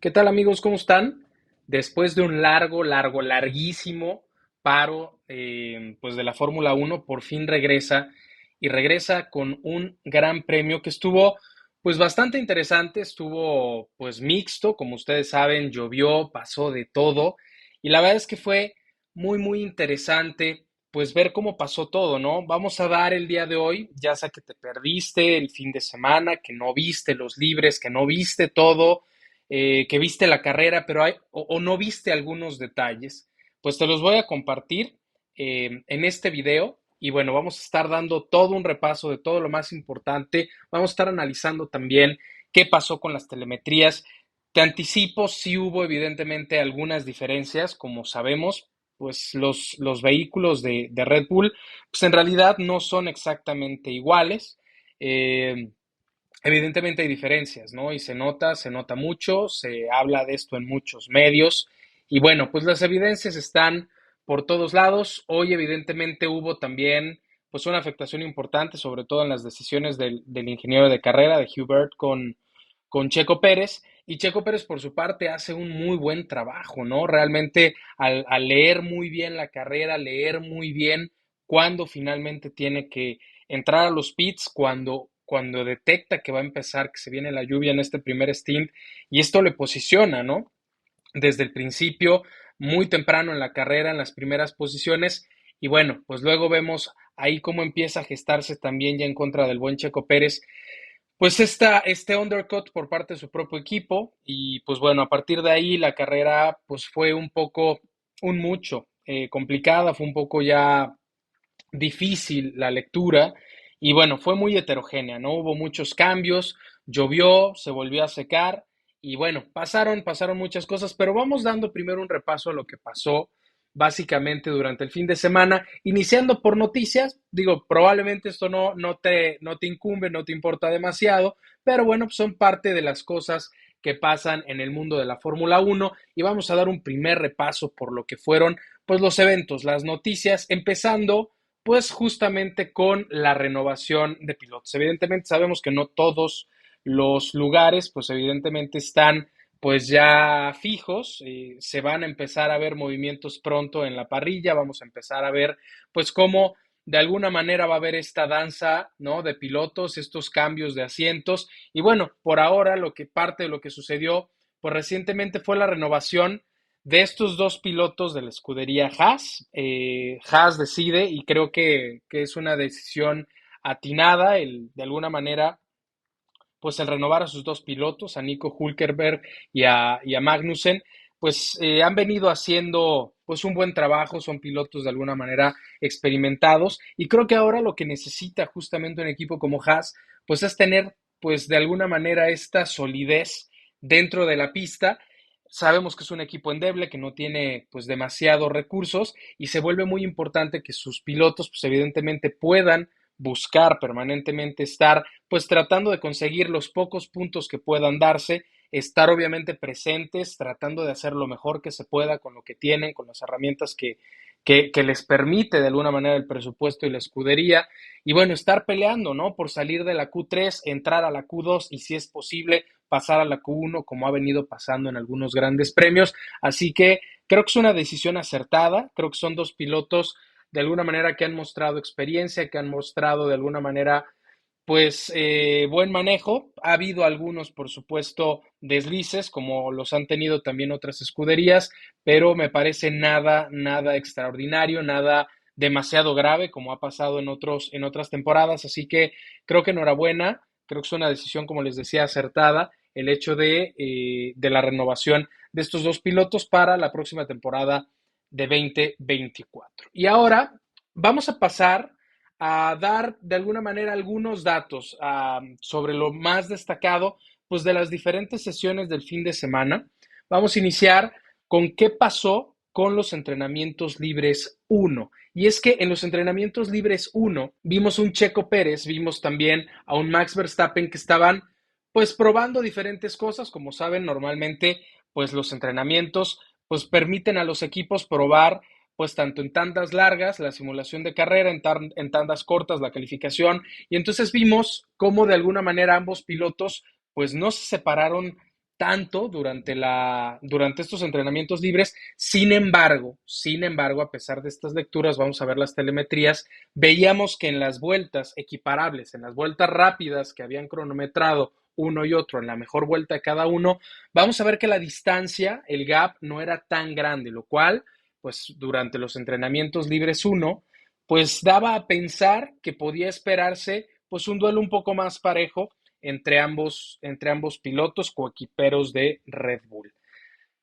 ¿Qué tal amigos? ¿Cómo están? Después de un larguísimo paro pues de la Fórmula Uno, por fin regresa y regresa con un gran premio que estuvo pues bastante interesante, estuvo pues mixto, como ustedes saben, llovió, pasó de todo y la verdad es que fue muy interesante pues ver cómo pasó todo, ¿no? Vamos a dar el día de hoy, ya sea que te perdiste el fin de semana, que no viste los libres, que no viste todo, que viste la carrera, pero o no viste algunos detalles, pues te los voy a compartir en este video. Y bueno, vamos a estar dando todo un repaso de todo lo más importante. Vamos a estar analizando también qué pasó con las telemetrías. Te anticipo, sí hubo evidentemente algunas diferencias, como sabemos, pues los vehículos de Red Bull, pues en realidad no son exactamente iguales. Eh, Evidentemente hay diferencias, ¿no? Y se nota mucho, se habla de esto en muchos medios. Y bueno, pues las evidencias están por todos lados. Hoy evidentemente hubo también pues una afectación importante, sobre todo en las decisiones del ingeniero de carrera, de Hubert, con Checo Pérez. Y Checo Pérez, por su parte, hace un muy buen trabajo, ¿no? Realmente al leer muy bien la carrera, leer muy bien cuándo finalmente tiene que entrar a los pits, cuando detecta que va a empezar, que se viene la lluvia en este primer stint, y esto le posiciona, ¿no? Desde el principio, muy temprano en la carrera, en las primeras posiciones, y bueno, pues luego vemos ahí cómo empieza a gestarse también ya en contra del buen Checo Pérez, pues este undercut por parte de su propio equipo y pues bueno, a partir de ahí la carrera pues fue un poco, un mucho complicada, fue un poco ya difícil la lectura y bueno, fue muy heterogénea, ¿no? Hubo muchos cambios, llovió, se volvió a secar y bueno, pasaron muchas cosas, pero vamos dando primero un repaso a lo que pasó básicamente durante el fin de semana, iniciando por noticias. Digo, probablemente esto no te incumbe, no te importa demasiado, pero bueno, pues son parte de las cosas que pasan en el mundo de la Fórmula Uno y vamos a dar un primer repaso por lo que fueron pues los eventos, las noticias, empezando pues justamente con la renovación de pilotos. Evidentemente sabemos que no todos los lugares pues evidentemente están pues ya fijos, se van a empezar a ver movimientos pronto en la parrilla, vamos a empezar a ver pues cómo de alguna manera va a haber esta danza, ¿no? De pilotos, estos cambios de asientos y bueno, por ahora lo que parte de lo que sucedió pues recientemente fue la renovación de estos dos pilotos de la escudería Haas. Haas decide, y creo que es una decisión atinada, de alguna manera, pues el renovar a sus dos pilotos, a Nico Hülkenberg y a Magnussen, pues han venido haciendo pues un buen trabajo, son pilotos de alguna manera experimentados y creo que ahora lo que necesita justamente un equipo como Haas pues es tener pues de alguna manera esta solidez dentro de la pista. Sabemos que es un equipo endeble, que no tiene pues demasiados recursos y se vuelve muy importante que sus pilotos pues evidentemente puedan buscar permanentemente estar pues tratando de conseguir los pocos puntos que puedan darse, estar obviamente presentes, tratando de hacer lo mejor que se pueda con lo que tienen, con las herramientas que les permite de alguna manera el presupuesto y la escudería, y bueno, estar peleando, ¿no? Por salir de la Q3, entrar a la Q2 y si es posible pasar a la Q1 como ha venido pasando en algunos grandes premios, así que creo que es una decisión acertada, creo que son dos pilotos de alguna manera que han mostrado experiencia, que han mostrado de alguna manera pues buen manejo. Ha habido algunos, por supuesto, deslices, como los han tenido también otras escuderías, pero me parece nada extraordinario, nada demasiado grave, como ha pasado en otras temporadas. Así que creo que enhorabuena, creo que es una decisión, como les decía, acertada, el hecho de la renovación de estos dos pilotos para la próxima temporada de 2024. Y ahora vamos a pasar a dar de alguna manera algunos datos sobre lo más destacado pues de las diferentes sesiones del fin de semana. Vamos a iniciar con qué pasó con los entrenamientos libres uno. Y es que en los entrenamientos libres uno vimos un Checo Pérez, vimos también a un Max Verstappen que estaban pues probando diferentes cosas. Como saben, normalmente pues los entrenamientos pues permiten a los equipos probar pues tanto en tandas largas, la simulación de carrera, en tandas cortas, la calificación, y entonces vimos cómo de alguna manera ambos pilotos pues no se separaron tanto durante estos entrenamientos libres. Sin embargo, a pesar de estas lecturas, vamos a ver las telemetrías, veíamos que en las vueltas equiparables, en las vueltas rápidas que habían cronometrado uno y otro en la mejor vuelta de cada uno, vamos a ver que la distancia, el gap, no era tan grande, lo cual, pues durante los entrenamientos libres uno, pues daba a pensar que podía esperarse pues un duelo un poco más parejo entre ambos pilotos coequiperos de Red Bull.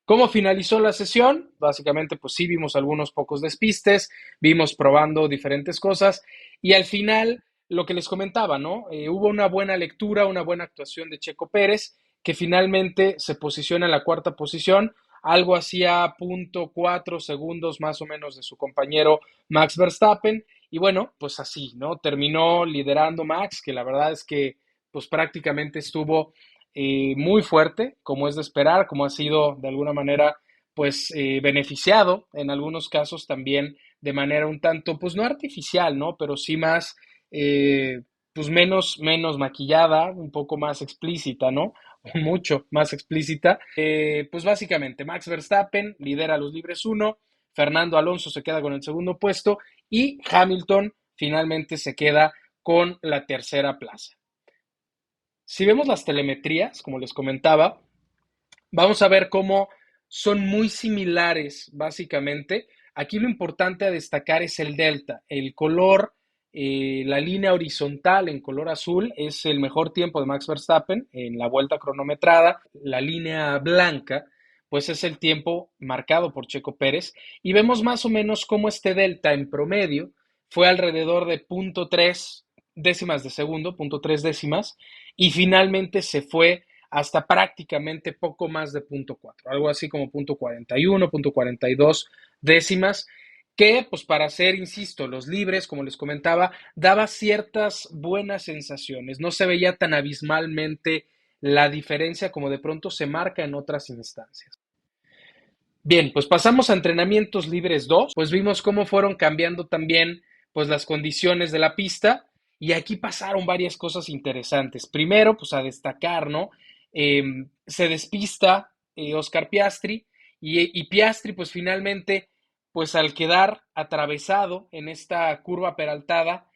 ¿Cómo finalizó la sesión? Básicamente, pues sí, vimos algunos pocos despistes, vimos probando diferentes cosas y al final, lo que les comentaba, ¿no? Hubo una buena lectura, una buena actuación de Checo Pérez, que finalmente se posiciona en la cuarta posición, algo hacía 0.4 segundos más o menos de su compañero Max Verstappen. Y bueno, pues así, ¿no? Terminó liderando Max, que la verdad es que pues prácticamente estuvo muy fuerte, como es de esperar, como ha sido de alguna manera pues beneficiado en algunos casos también de manera un tanto, pues no artificial, ¿no? Pero sí más, pues menos maquillada, un poco más explícita, ¿no? Mucho más explícita. Pues básicamente Max Verstappen lidera los libres uno, Fernando Alonso se queda con el segundo puesto y Hamilton finalmente se queda con la tercera plaza. Si vemos las telemetrías, como les comentaba, vamos a ver cómo son muy similares, básicamente. Aquí lo importante a destacar es el delta. El color, la línea horizontal en color azul es el mejor tiempo de Max Verstappen en la vuelta cronometrada. La línea blanca, pues es el tiempo marcado por Checo Pérez. Y vemos más o menos cómo este delta en promedio fue alrededor de 0.3 décimas de segundo, 0.3 décimas, y finalmente se fue hasta prácticamente poco más de 0.4, algo así como 0.41, 0.42 décimas, que pues para hacer, insisto, los libres, como les comentaba, daba ciertas buenas sensaciones, no se veía tan abismalmente la diferencia como de pronto se marca en otras instancias. Bien, pues pasamos a entrenamientos libres 2, pues vimos cómo fueron cambiando también pues las condiciones de la pista y aquí pasaron varias cosas interesantes. Primero, pues a destacar, ¿no? Se despista Oscar Piastri y Piastri pues finalmente pues al quedar atravesado en esta curva peraltada,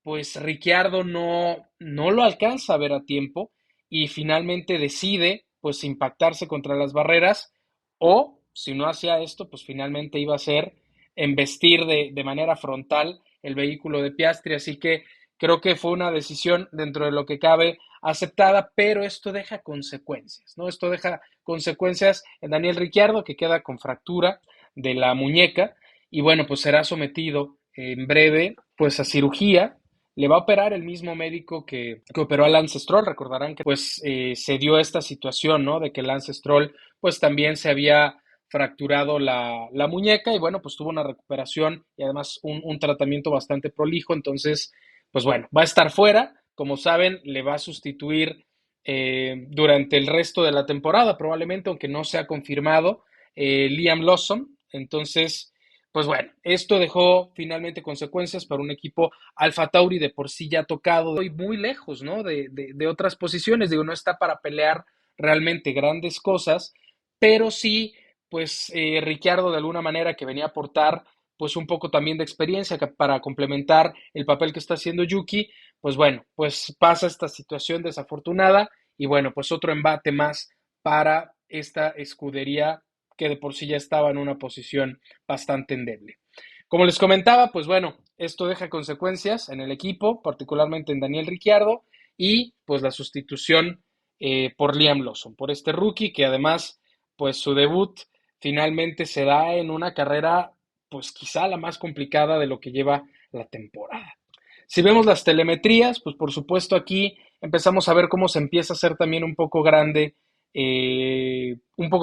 pues Ricciardo no lo alcanza a ver a tiempo y finalmente decide pues impactarse contra las barreras o, si no hacía esto, pues finalmente iba a ser embestir de manera frontal el vehículo de Piastri. Así que creo que fue una decisión dentro de lo que cabe aceptada, pero esto deja consecuencias, ¿no? Esto deja consecuencias en Daniel Ricciardo, que queda con fractura de la muñeca y bueno, pues será sometido en breve pues a cirugía. Le va a operar el mismo médico que operó a Lance Stroll. Recordarán que pues se dio esta situación, ¿no? De que Lance Stroll pues también se había fracturado la muñeca y bueno, pues tuvo una recuperación y además un tratamiento bastante prolijo. Entonces, pues bueno, va a estar fuera. Como saben, le va a sustituir durante el resto de la temporada, probablemente, aunque no se ha confirmado, Liam Lawson. Entonces, pues bueno, esto dejó finalmente consecuencias para un equipo Alfa Tauri de por sí ya tocado y muy lejos, ¿no? De otras posiciones. Digo, no está para pelear realmente grandes cosas, pero sí, pues Ricciardo de alguna manera que venía a aportar pues un poco también de experiencia para complementar el papel que está haciendo Yuki, pues bueno, pues pasa esta situación desafortunada y bueno, pues otro embate más para esta escudería que de por sí ya estaba en una posición bastante endeble. Como les comentaba, pues bueno, esto deja consecuencias en el equipo, particularmente en Daniel Ricciardo y pues la sustitución por Liam Lawson, por este rookie que además pues su debut finalmente se da en una carrera pues quizá la más complicada de lo que lleva la temporada. Si vemos las telemetrías, pues por supuesto aquí empezamos a ver cómo se empieza a hacer también un poco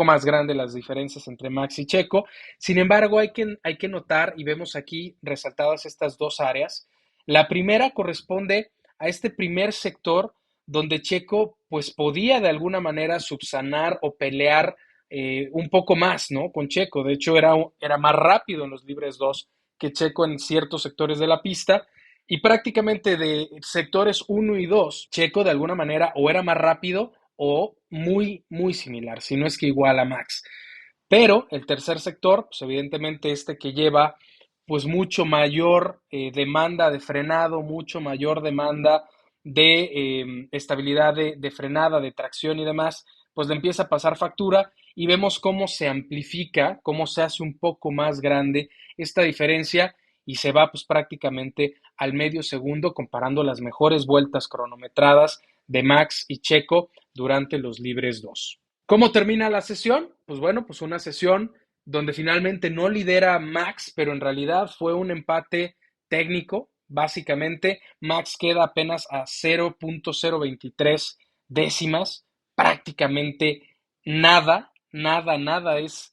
más grande las diferencias entre Max y Checo. Sin embargo, hay que notar y vemos aquí resaltadas estas dos áreas. La primera corresponde a este primer sector donde Checo pues podía de alguna manera subsanar o pelear un poco más, ¿no? Con Checo. De hecho, era más rápido en los libres 2 que Checo en ciertos sectores de la pista. Y prácticamente de sectores uno y 2 Checo de alguna manera o era más rápido o muy, muy similar, si no es que igual a Max. Pero el tercer sector, pues evidentemente este que lleva pues mucho mayor demanda de frenado, mucho mayor demanda de estabilidad de frenada, de tracción y demás, pues le empieza a pasar factura y vemos cómo se amplifica, cómo se hace un poco más grande esta diferencia y se va pues prácticamente al medio segundo comparando las mejores vueltas cronometradas de Max y Checo durante los libres 2. ¿Cómo termina la sesión? Pues bueno, pues una sesión donde finalmente no lidera Max, pero en realidad fue un empate técnico. Básicamente, Max queda apenas a 0.023 décimas, prácticamente nada, nada, nada, es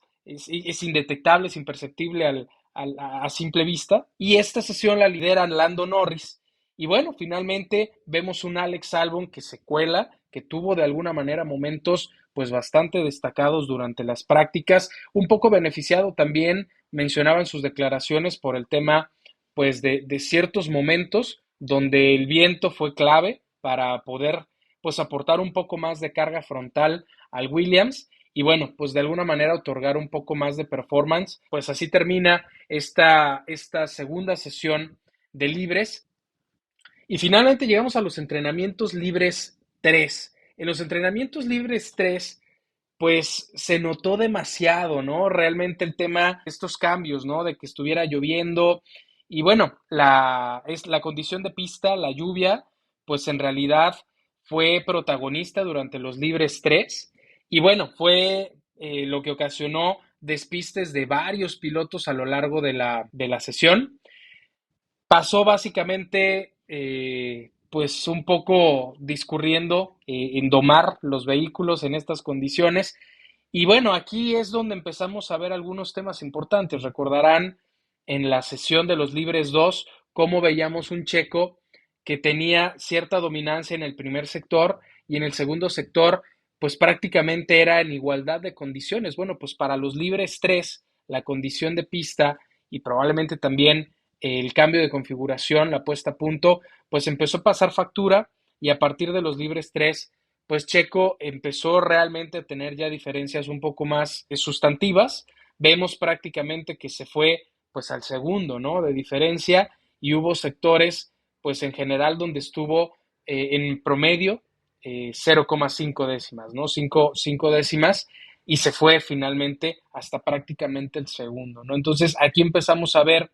indetectable, es imperceptible a simple vista. Y esta sesión la lidera Lando Norris. Y bueno, finalmente vemos un Alex Albon que se cuela, que tuvo de alguna manera momentos pues bastante destacados durante las prácticas, un poco beneficiado también, mencionaba en sus declaraciones por el tema pues de ciertos momentos donde el viento fue clave para poder pues aportar un poco más de carga frontal al Williams y bueno, pues de alguna manera otorgar un poco más de performance. Pues así termina esta segunda sesión de libres y finalmente llegamos a los entrenamientos libres 3. En los entrenamientos libres 3 pues se notó demasiado, ¿no? Realmente el tema, estos cambios, ¿no? De que estuviera lloviendo y bueno, la condición de pista, la lluvia, pues en realidad fue protagonista durante los libres 3 y bueno, fue lo que ocasionó despistes de varios pilotos a lo largo de la sesión. Pasó básicamente, pues un poco discurriendo en domar los vehículos en estas condiciones. Y bueno, aquí es donde empezamos a ver algunos temas importantes. Recordarán en la sesión de los libres 2 cómo veíamos un Checo que tenía cierta dominancia en el primer sector y en el segundo sector, pues prácticamente era en igualdad de condiciones. Bueno, pues para los libres 3 la condición de pista y probablemente también el cambio de configuración, la puesta a punto, pues empezó a pasar factura y a partir de los libres 3 pues Checo empezó realmente a tener ya diferencias un poco más sustantivas. Vemos prácticamente que se fue pues al segundo, ¿no? De diferencia y hubo sectores pues en general donde estuvo en promedio 0,5 décimas, ¿no? 5 décimas y se fue finalmente hasta prácticamente el segundo, ¿no? Entonces aquí empezamos a ver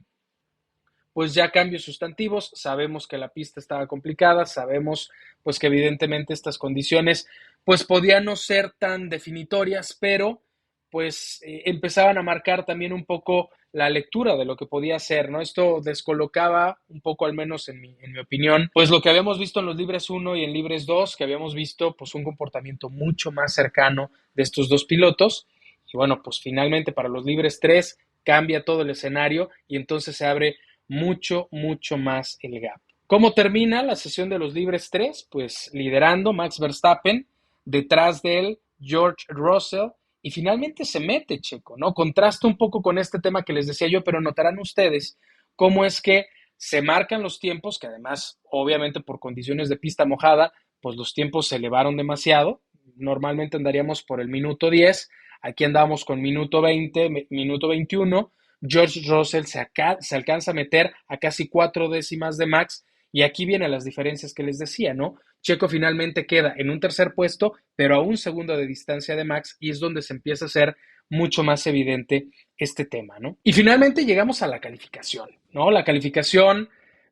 pues ya cambios sustantivos, sabemos que la pista estaba complicada, sabemos pues que evidentemente estas condiciones pues podían no ser tan definitorias, pero pues empezaban a marcar también un poco la lectura de lo que podía ser, ¿no? Esto descolocaba un poco, al menos en mi opinión, pues lo que habíamos visto en los libres 1 y en libres 2, que habíamos visto pues un comportamiento mucho más cercano de estos dos pilotos, y bueno, pues finalmente para los libres 3 cambia todo el escenario y entonces se abre mucho, mucho más el gap. ¿Cómo termina la sesión de los libres 3? Pues liderando Max Verstappen, detrás de él George Russell y finalmente se mete Checo, ¿no? Contrasta un poco con este tema que les decía yo, pero notarán ustedes cómo es que se marcan los tiempos, que además, obviamente por condiciones de pista mojada, pues los tiempos se elevaron demasiado. Normalmente andaríamos por el minuto 10, aquí andamos con minuto 20, minuto 21. George Russell se alcanza a meter a casi 4 décimas de Max y aquí vienen las diferencias que les decía, ¿no? Checo finalmente queda en un tercer puesto, pero a un segundo de distancia de Max y es donde se empieza a hacer mucho más evidente este tema, ¿no? Y finalmente llegamos a la calificación, ¿no? La calificación,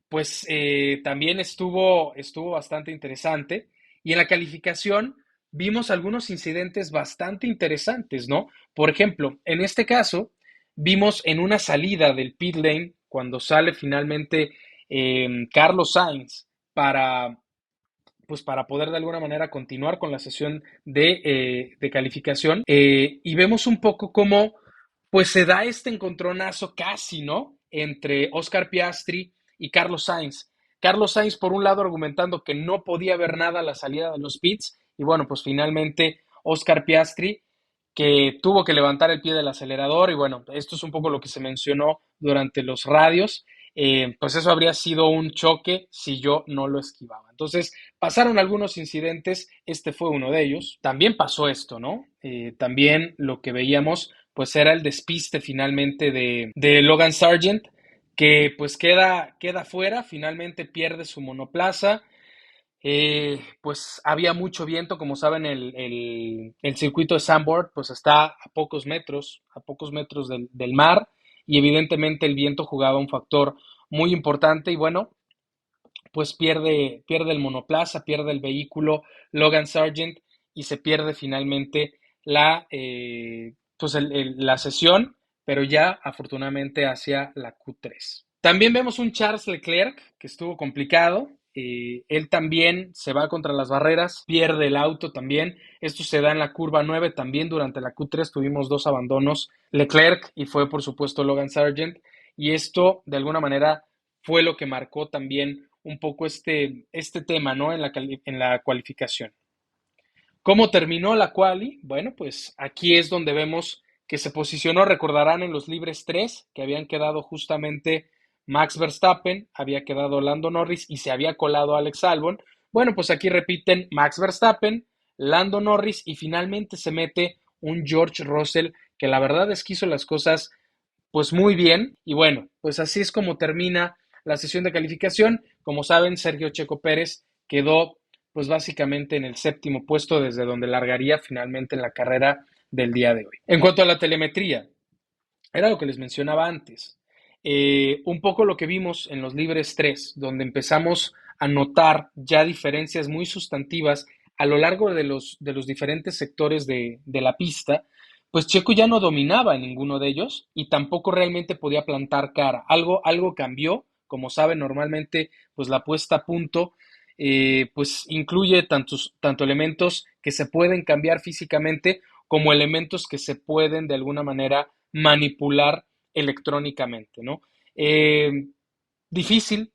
pues también estuvo bastante interesante y en la calificación vimos algunos incidentes bastante interesantes, ¿no? Por ejemplo, en este caso, vimos en una salida del pit lane, cuando sale finalmente Carlos Sainz para, pues para poder de alguna manera continuar con la sesión de calificación, y vemos un poco cómo pues se da este encontronazo casi, ¿no? Entre Oscar Piastri y Carlos Sainz. Carlos Sainz, por un lado, argumentando que no podía ver nada a la salida de los pits, y bueno, pues finalmente Oscar Piastri que tuvo que levantar el pie del acelerador y bueno, esto es un poco lo que se mencionó durante los radios pues eso habría sido un choque si yo no lo esquivaba. Entonces, pasaron algunos incidentes, este fue uno de ellos. También pasó esto, ¿no? También lo que veíamos, pues era el despiste finalmente de Logan Sargent, que pues queda fuera, finalmente pierde su monoplaza. Pues había mucho viento, como saben, el circuito de Sandboard pues está a pocos metros del mar, y evidentemente el viento jugaba un factor muy importante y bueno, pues pierde el monoplaza, pierde el vehículo Logan Sargent, y se pierde finalmente la sesión, pero ya afortunadamente hacia la Q3. También vemos un Charles Leclerc que estuvo complicado. Él también se va contra las barreras, pierde el auto también. Esto se da en la curva 9. También durante la Q3 tuvimos dos abandonos, Leclerc y fue por supuesto Logan Sargent. Y esto de alguna manera fue lo que marcó también un poco este tema, ¿no? En la cualificación. ¿Cómo terminó la quali? Bueno, pues aquí es donde vemos que se posicionó, recordarán, en los libres 3, que habían quedado justamente Max Verstappen, había quedado Lando Norris y se había colado Alex Albon. Bueno, pues aquí repiten Max Verstappen, Lando Norris y finalmente se mete un George Russell que la verdad es que hizo las cosas pues muy bien. Y bueno, pues así es como termina la sesión de calificación. Como saben, Sergio Checo Pérez quedó pues básicamente en el séptimo puesto, desde donde largaría finalmente en la carrera del día de hoy. En cuanto a la telemetría, era lo que les mencionaba antes. Un poco lo que vimos en los libres 3, donde empezamos a notar ya diferencias muy sustantivas a lo largo de los diferentes sectores de la pista. Pues Checo ya no dominaba en ninguno de ellos y tampoco realmente podía plantar cara. Algo cambió. Como saben, normalmente pues la puesta a punto pues incluye tanto elementos que se pueden cambiar físicamente como elementos que se pueden de alguna manera manipular electrónicamente, ¿no? Eh, difícil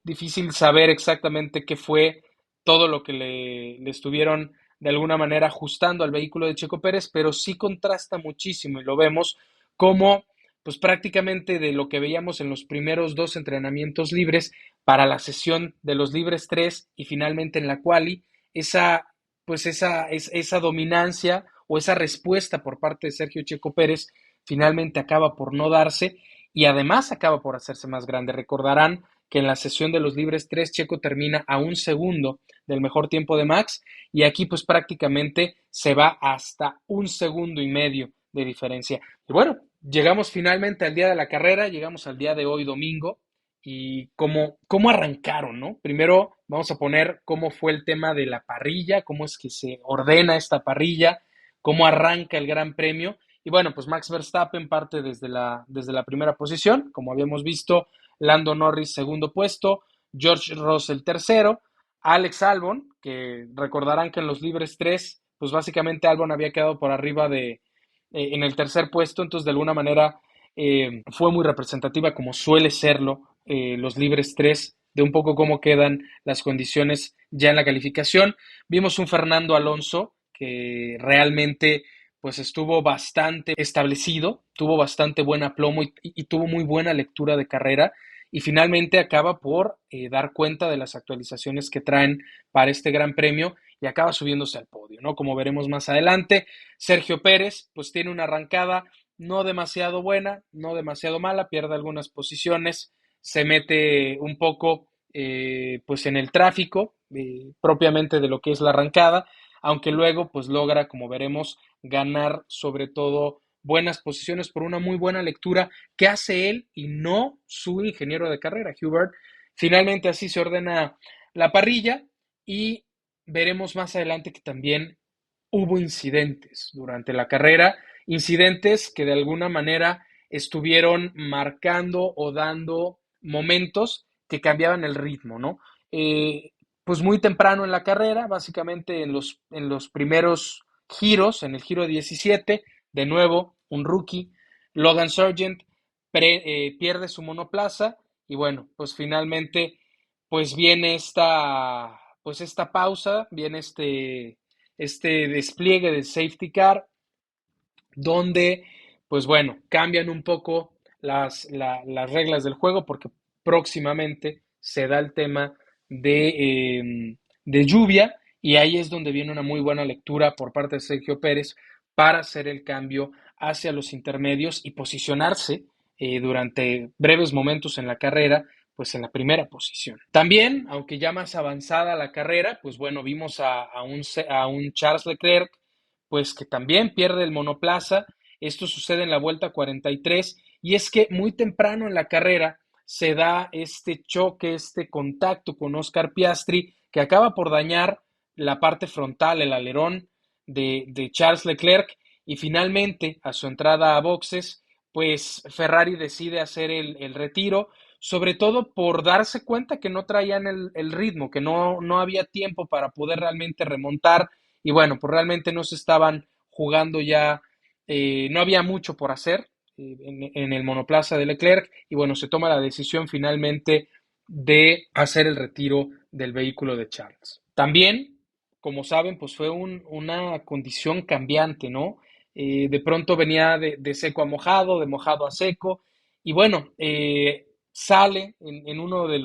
saber exactamente qué fue todo lo que le estuvieron de alguna manera ajustando al vehículo de Checo Pérez, pero sí contrasta muchísimo y lo vemos como pues prácticamente de lo que veíamos en los primeros dos entrenamientos libres para la sesión de los libres 3 y finalmente en la quali, esa dominancia o esa respuesta por parte de Sergio Checo Pérez finalmente acaba por no darse y además acaba por hacerse más grande. Recordarán que en la sesión de los libres 3 Checo termina a un segundo del mejor tiempo de Max y aquí pues prácticamente se va hasta un segundo y medio de diferencia. Y bueno, llegamos finalmente al día de la carrera, llegamos al día de hoy domingo y cómo arrancaron, ¿no? Primero vamos a poner cómo fue el tema de la parrilla, cómo es que se ordena esta parrilla, cómo arranca el Gran Premio. Y bueno, pues Max Verstappen parte desde la primera posición, como habíamos visto, Lando Norris segundo puesto, George Russell tercero, Alex Albon, que recordarán que en los libres 3, pues básicamente Albon había quedado por arriba en el tercer puesto, entonces de alguna manera fue muy representativa, como suele serlo, los libres 3 de un poco cómo quedan las condiciones ya en la calificación. Vimos un Fernando Alonso que realmente pues estuvo bastante establecido, tuvo bastante buen aplomo y tuvo muy buena lectura de carrera y finalmente acaba por dar cuenta de las actualizaciones que traen para este Gran Premio y acaba subiéndose al podio, ¿no? Como veremos más adelante, Sergio Pérez pues tiene una arrancada no demasiado buena, no demasiado mala, pierde algunas posiciones, se mete un poco pues en el tráfico propiamente de lo que es la arrancada, aunque luego pues logra, como veremos, ganar sobre todo buenas posiciones por una muy buena lectura que hace él y no su ingeniero de carrera, Hubert. Finalmente así se ordena la parrilla y veremos más adelante que también hubo incidentes durante la carrera, incidentes que de alguna manera estuvieron marcando o dando momentos que cambiaban el ritmo, ¿no? Pues muy temprano en la carrera, básicamente en los primeros giros, en el giro 17, de nuevo un rookie, Logan Sargent, pierde su monoplaza y bueno, pues finalmente pues viene esta pausa, viene este despliegue del safety car, donde, pues bueno, cambian un poco las reglas del juego, porque próximamente se da el tema de lluvia y ahí es donde viene una muy buena lectura por parte de Sergio Pérez para hacer el cambio hacia los intermedios y posicionarse durante breves momentos en la carrera, pues en la primera posición. También, aunque ya más avanzada la carrera, pues bueno, vimos a un Charles Leclerc, pues que también pierde el monoplaza. Esto sucede en la vuelta 43 y es que muy temprano en la carrera se da este choque, este contacto con Oscar Piastri que acaba por dañar la parte frontal, el alerón de Charles Leclerc y finalmente a su entrada a boxes, pues Ferrari decide hacer el retiro, sobre todo por darse cuenta que no traían el ritmo, que no había tiempo para poder realmente remontar y bueno, pues realmente no se estaban jugando ya, no había mucho por hacer en el monoplaza de Leclerc y bueno, se toma la decisión finalmente de hacer el retiro del vehículo de Charles. También, como saben, pues fue una condición cambiante, ¿no? De pronto venía de seco a mojado, de mojado a seco, y bueno, sale en uno de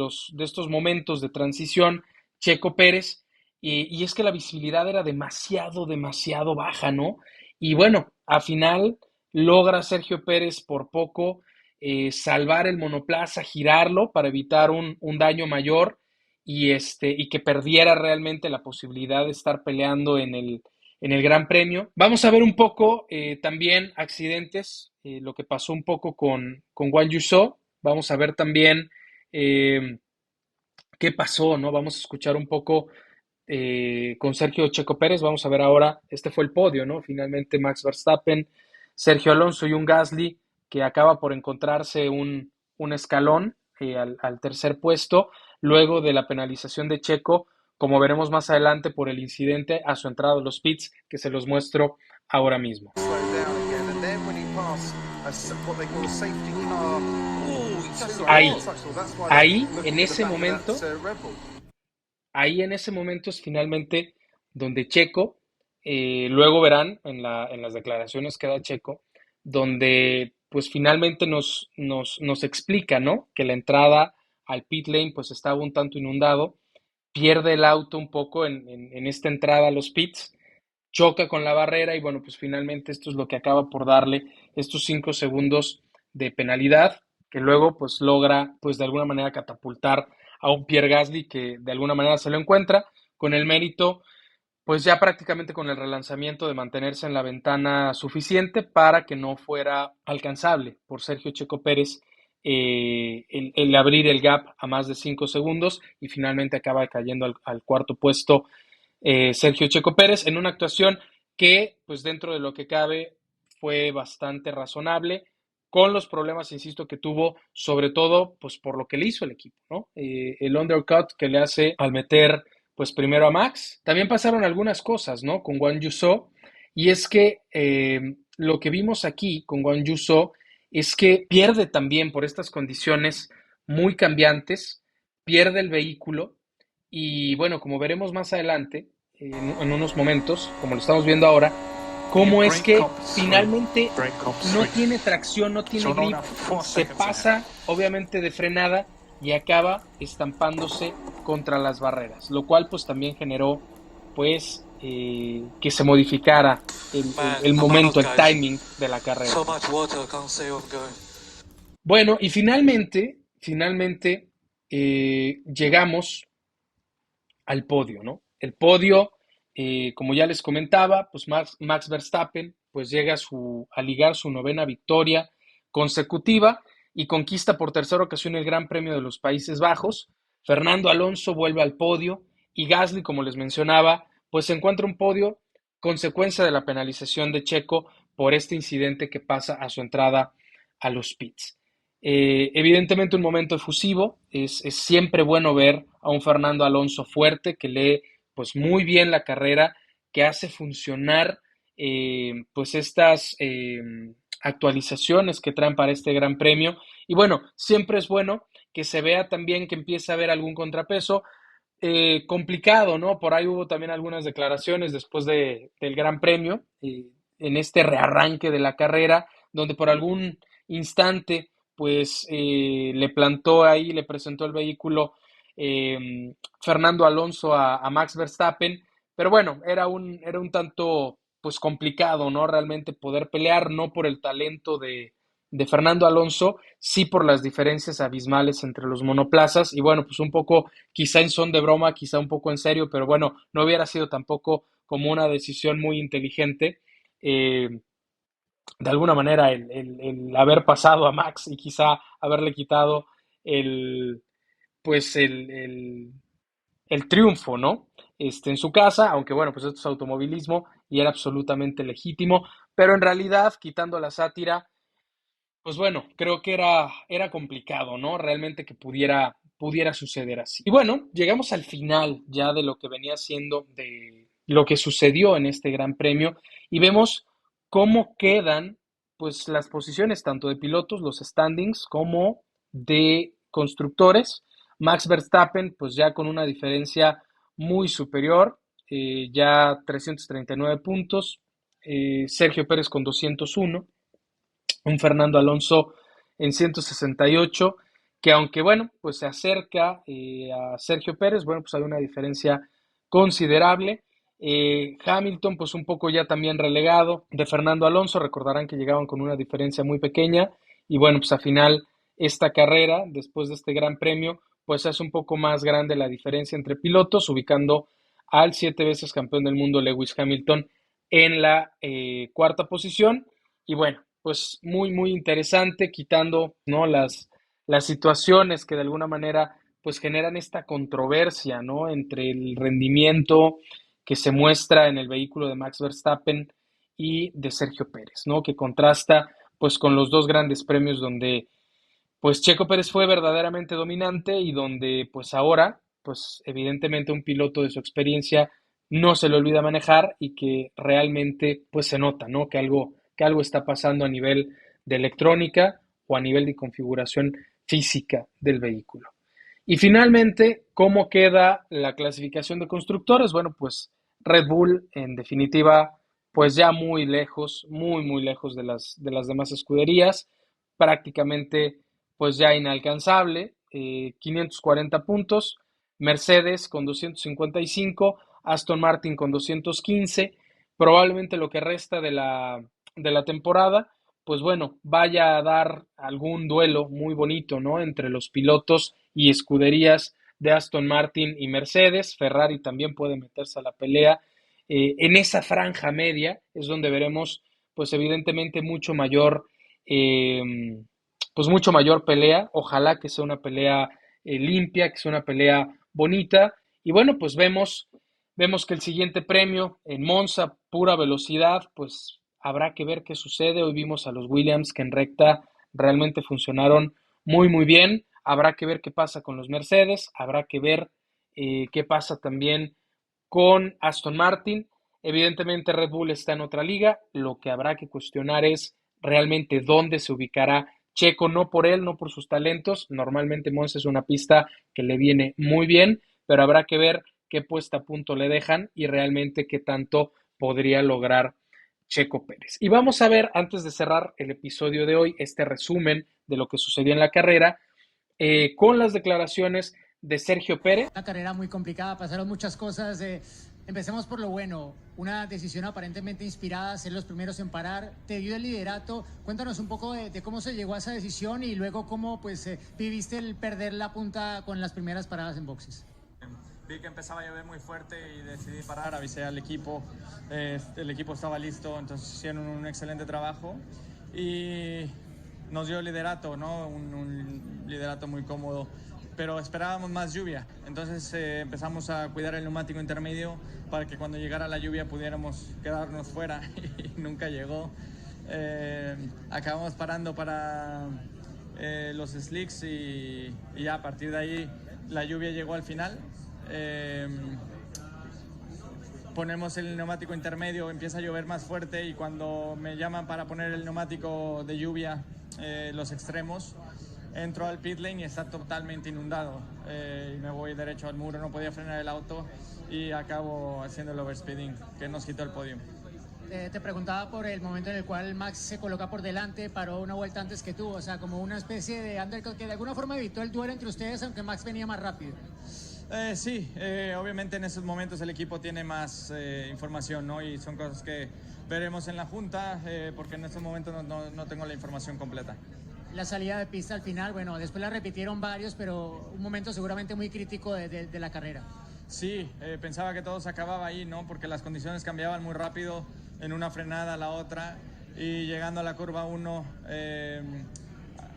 estos momentos de transición Checo Pérez, y es que la visibilidad era demasiado baja, ¿no? Y bueno, al final logra Sergio Pérez por poco salvar el monoplaza, girarlo para evitar un daño mayor y que perdiera realmente la posibilidad de estar peleando en el Gran Premio. Vamos a ver un poco también accidentes, lo que pasó un poco con Guan Yu Zhou. Vamos a ver también eh, qué pasó, ¿no? Vamos a escuchar un poco con Sergio Checo Pérez. Vamos a ver ahora, este fue el podio, ¿no? Finalmente Max Verstappen, Sergio Alonso y un Gasly que acaba por encontrarse un escalón al tercer puesto, luego de la penalización de Checo, como veremos más adelante por el incidente a su entrada a los pits, que se los muestro ahora mismo. Ahí, ahí, en ese momento, ahí en ese momento es finalmente donde Checo, luego verán en las declaraciones que da Checo, donde pues finalmente nos explica, ¿no? Que la entrada al pit lane pues estaba un tanto inundado, pierde el auto un poco en esta entrada a los pits, choca con la barrera y bueno, pues finalmente esto es lo que acaba por darle estos 5 segundos de penalidad, que luego pues logra pues de alguna manera catapultar a un Pierre Gasly que de alguna manera se lo encuentra con el mérito pues ya prácticamente con el relanzamiento de mantenerse en la ventana suficiente para que no fuera alcanzable por Sergio Checo Pérez el abrir el gap a más de 5 segundos y finalmente acaba cayendo al cuarto puesto Sergio Checo Pérez en una actuación que, pues dentro de lo que cabe, fue bastante razonable, con los problemas, insisto, que tuvo, sobre todo, pues por lo que le hizo el equipo, ¿no? El undercut que le hace al meter, pues primero a Max. También pasaron algunas cosas, ¿no? Con Guan Yu Zhou, y es que lo que vimos aquí con Guan Yu Zhou es que pierde también por estas condiciones muy cambiantes, pierde el vehículo y bueno, como veremos más adelante, en unos momentos, como lo estamos viendo ahora, cómo es que finalmente no tiene tracción, no tiene grip, se pasa obviamente de frenada y acaba estampándose contra las barreras, lo cual pues también generó pues que se modificara el momento, el timing de la carrera. Bueno, y finalmente llegamos al podio, ¿no? El podio, como ya les comentaba, pues Max Verstappen pues llega a ligar su novena victoria consecutiva y conquista por tercera ocasión el Gran Premio de los Países Bajos. Fernando Alonso vuelve al podio y Gasly, como les mencionaba, pues se encuentra un podio consecuencia de la penalización de Checo por este incidente que pasa a su entrada a los pits. Evidentemente un momento efusivo, es siempre bueno ver a un Fernando Alonso fuerte que lee pues muy bien la carrera, que hace funcionar pues estas actualizaciones que traen para este Gran Premio y bueno, siempre es bueno que se vea también que empieza a haber algún contrapeso complicado, ¿no? Por ahí hubo también algunas declaraciones después del Gran Premio en este rearranque de la carrera donde por algún instante pues le plantó ahí, le presentó el vehículo Fernando Alonso a Max Verstappen, pero bueno, era un tanto pues complicado, ¿no? Realmente poder pelear, no por el talento de Fernando Alonso, sí por las diferencias abismales entre los monoplazas, y bueno, pues un poco, quizá en son de broma, quizá un poco en serio, pero bueno, no hubiera sido tampoco como una decisión muy inteligente. Eh, de alguna manera el haber pasado a Max y quizá haberle quitado el, pues el triunfo, ¿no? En su casa, aunque bueno, pues esto es automovilismo y era absolutamente legítimo, pero en realidad, quitando la sátira, pues bueno, creo que era complicado, ¿no? Realmente que pudiera suceder así. Y bueno, llegamos al final ya de lo que venía siendo, de lo que sucedió en este Gran Premio y vemos cómo quedan pues las posiciones tanto de pilotos, los standings, como de constructores. Max Verstappen pues ya con una diferencia muy superior, ya 339 puntos, Sergio Pérez con 201, un Fernando Alonso en 168, que aunque bueno, pues se acerca a Sergio Pérez, bueno, pues hay una diferencia considerable. Hamilton, pues un poco ya también relegado de Fernando Alonso, recordarán que llegaban con una diferencia muy pequeña y bueno, pues al final esta carrera, después de este gran premio, pues es un poco más grande la diferencia entre pilotos, ubicando al 7 veces campeón del mundo Lewis Hamilton en la cuarta posición. Y bueno, pues muy, muy interesante, quitando, ¿no? Las situaciones que de alguna manera pues generan esta controversia, ¿no? Entre el rendimiento que se muestra en el vehículo de Max Verstappen y de Sergio Pérez, ¿no? Que contrasta pues con los dos grandes premios donde pues Checo Pérez fue verdaderamente dominante y donde pues ahora, pues evidentemente un piloto de su experiencia no se le olvida manejar y que realmente pues se nota, ¿no? Que algo está pasando a nivel de electrónica o a nivel de configuración física del vehículo. Y finalmente, ¿cómo queda la clasificación de constructores? Bueno, pues Red Bull en definitiva pues ya muy lejos, muy muy lejos de las demás escuderías, prácticamente pues ya inalcanzable, 540 puntos, Mercedes con 255, Aston Martin con 215, probablemente lo que resta de la temporada, pues bueno, vaya a dar algún duelo muy bonito, ¿no? Entre los pilotos y escuderías de Aston Martin y Mercedes, Ferrari también puede meterse a la pelea. En esa franja media es donde veremos, pues evidentemente, eh, mucho mayor pelea. Ojalá que sea una pelea limpia, que sea una pelea bonita. Y bueno, pues vemos que el siguiente premio en Monza, pura velocidad, pues habrá que ver qué sucede. Hoy vimos a los Williams que en recta realmente funcionaron muy, muy bien. Habrá que ver qué pasa con los Mercedes, habrá que ver qué pasa también con Aston Martin. Evidentemente Red Bull está en otra liga, lo que habrá que cuestionar es realmente dónde se ubicará Checo, no por él, no por sus talentos. Normalmente Monza es una pista que le viene muy bien, pero habrá que ver qué puesta a punto le dejan y realmente qué tanto podría lograr Checo Pérez. Y vamos a ver, antes de cerrar el episodio de hoy, este resumen de lo que sucedió en la carrera, con las declaraciones de Sergio Pérez. Una carrera muy complicada, pasaron muchas cosas. Empecemos por lo bueno, una decisión aparentemente inspirada, ser los primeros en parar, te dio el liderato. Cuéntanos un poco de cómo se llegó a esa decisión y luego cómo pues viviste el perder la punta con las primeras paradas en boxes. Vi que empezaba a llover muy fuerte y decidí parar, avisé al equipo, el equipo estaba listo, entonces hicieron un excelente trabajo y nos dio el liderato, ¿no? Un liderato muy cómodo, pero esperábamos más lluvia, entonces empezamos a cuidar el neumático intermedio para que cuando llegara la lluvia pudiéramos quedarnos fuera y nunca llegó. Acabamos parando para los slicks y ya a partir de ahí la lluvia llegó al final. Ponemos el neumático intermedio, empieza a llover más fuerte y cuando me llaman para poner el neumático de lluvia, los extremos, entro al pit lane y está totalmente inundado. Y me voy derecho al muro, no podía frenar el auto y acabo haciendo el overspeeding que nos quitó el podio. Te preguntaba por el momento en el cual Max se coloca por delante, paró una vuelta antes que tú, o sea, como una especie de undercut que de alguna forma evitó el duelo entre ustedes, aunque Max venía más rápido. Sí, obviamente en esos momentos el equipo tiene más información, ¿no? Y son cosas que veremos en la junta, porque en estos momentos no tengo la información completa. La salida de pista al final, bueno, después la repitieron varios, pero un momento seguramente muy crítico de la carrera. Sí, pensaba que todo se acababa ahí, ¿no? Porque las condiciones cambiaban muy rápido en una frenada a la otra y llegando a la curva 1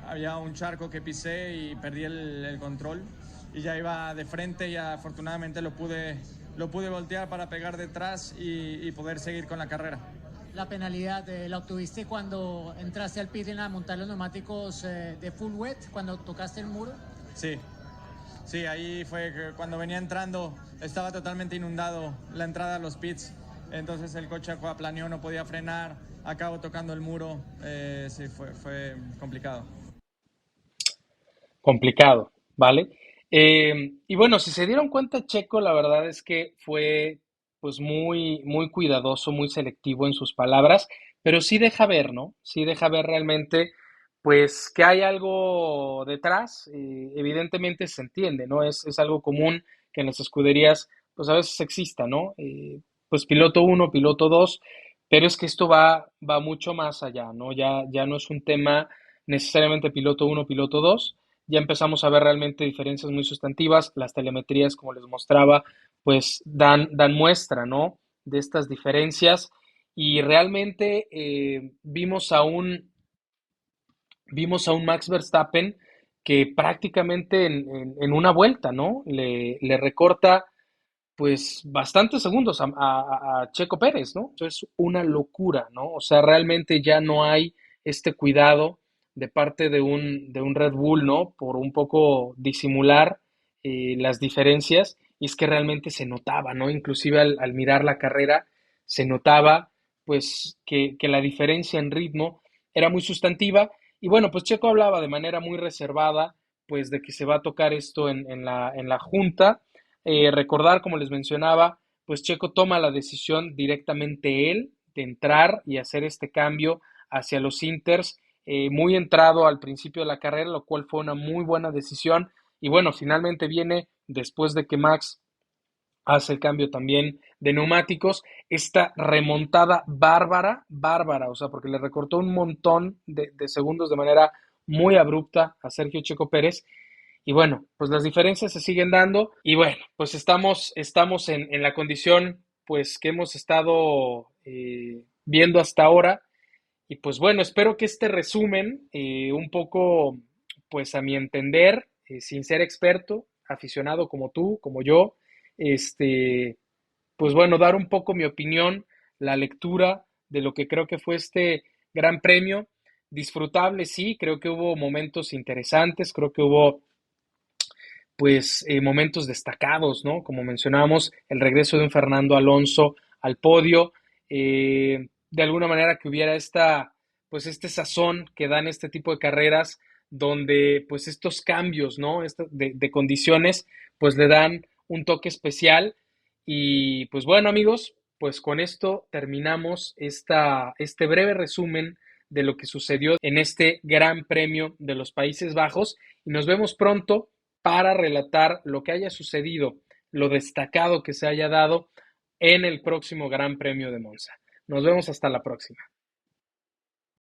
había un charco que pisé y perdí el control y ya iba de frente y afortunadamente lo pude voltear para pegar detrás y poder seguir con la carrera. La penalidad la obtuviste cuando entraste al pit a montar los neumáticos de full wet, cuando tocaste el muro. Sí, sí, ahí fue que cuando venía entrando estaba totalmente inundado la entrada a los pits, entonces el coche acuaplaneó, no podía frenar, acabo tocando el muro, sí, fue complicado. Complicado, ¿vale? Y bueno, si se dieron cuenta, Checo, la verdad es que fue pues muy, muy cuidadoso, muy selectivo en sus palabras, pero sí deja ver, ¿no? Sí deja ver realmente, pues, que hay algo detrás. Evidentemente se entiende, ¿no? Es algo común que en las escuderías, pues a veces exista, ¿no? Pues piloto uno, piloto dos, pero es que esto va mucho más allá, ¿no? Ya no es un tema necesariamente piloto uno, piloto dos, ya empezamos a ver realmente diferencias muy sustantivas. Las telemetrías, como les mostraba, pues dan muestra, ¿no? De estas diferencias. Y realmente vimos a un Max Verstappen que prácticamente en una vuelta, ¿no? Le recorta pues bastantes segundos a Checo Pérez, ¿no? Eso es una locura, ¿no? O sea, realmente ya no hay este cuidado de parte de un Red Bull, ¿no? Por un poco disimular las diferencias, y es que realmente se notaba, ¿no? Inclusive al mirar la carrera, se notaba pues que la diferencia en ritmo era muy sustantiva, y bueno, pues Checo hablaba de manera muy reservada, pues de que se va a tocar esto en la junta. Recordar, como les mencionaba, pues Checo toma la decisión directamente él de entrar y hacer este cambio hacia los Inters, muy entrado al principio de la carrera, lo cual fue una muy buena decisión. Y bueno, finalmente viene después de que Max hace el cambio también de neumáticos, esta remontada bárbara, bárbara, o sea, porque le recortó un montón de segundos de manera muy abrupta a Sergio Checo Pérez. Y bueno, pues las diferencias se siguen dando y bueno, pues estamos en la condición pues que hemos estado viendo hasta ahora. Y pues bueno, espero que este resumen, un poco, pues a mi entender, sin ser experto, aficionado como tú, como yo, este, pues bueno, dar un poco mi opinión, la lectura de lo que creo que fue este gran premio. Disfrutable, sí, creo que hubo momentos interesantes, creo que hubo pues momentos destacados, ¿no? Como mencionábamos, el regreso de un Fernando Alonso al podio, de alguna manera que hubiera pues este sazón que dan este tipo de carreras, donde pues estos cambios, ¿no? De condiciones, pues le dan un toque especial. Y pues bueno, amigos, pues con esto terminamos este breve resumen de lo que sucedió en este Gran Premio de los Países Bajos, y nos vemos pronto para relatar lo que haya sucedido, lo destacado que se haya dado en el próximo Gran Premio de Monza. Nos vemos hasta la próxima.